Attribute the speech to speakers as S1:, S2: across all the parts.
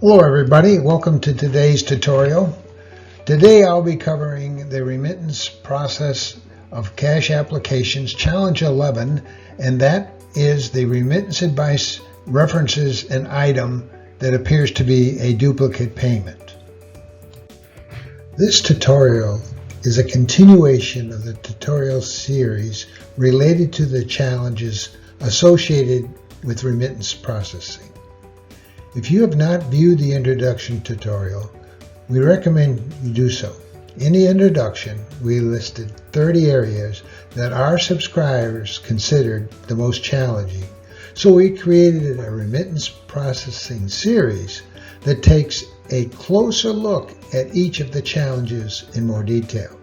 S1: Hello everybody, welcome to today's tutorial. Today I'll be covering the remittance process of cash applications, challenge 11, and that is the remittance advice references an item that appears to be a duplicate payment. This tutorial is a continuation of the tutorial series related to the challenges associated with remittance processing. If you have not viewed the introduction tutorial, we recommend you do so. In the introduction, we listed 30 areas that our subscribers considered the most challenging. So we created a remittance processing series that takes a closer look at each of the challenges in more detail.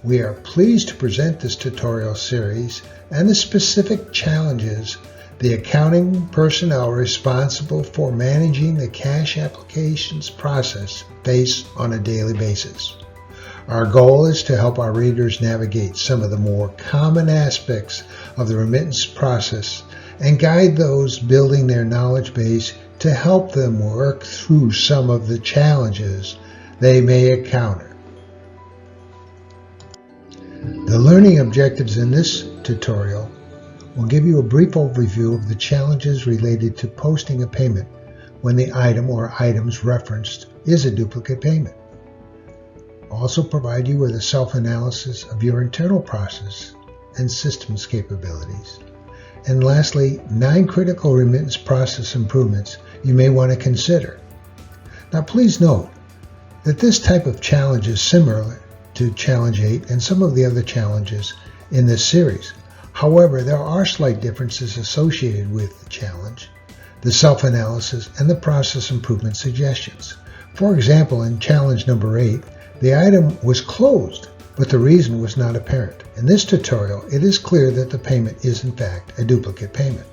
S1: We are pleased to present this tutorial series and the specific challenges the accounting personnel responsible for managing the cash applications process face on a daily basis. Our goal is to help our readers navigate some of the more common aspects of the remittance process and guide those building their knowledge base to help them work through some of the challenges they may encounter. The learning objectives in this tutorial will give you a brief overview of the challenges related to posting a payment when the item or items referenced is a duplicate payment. Also provide you with a self-analysis of your internal process and systems capabilities. And lastly, 9 critical remittance process improvements you may want to consider. Now please note that this type of challenge is similar to Challenge 8 and some of the other challenges in this series. However, there are slight differences associated with the challenge, the self-analysis, and the process improvement suggestions. For example, in challenge number 8, the item was closed, but the reason was not apparent. In this tutorial, it is clear that the payment is in fact a duplicate payment.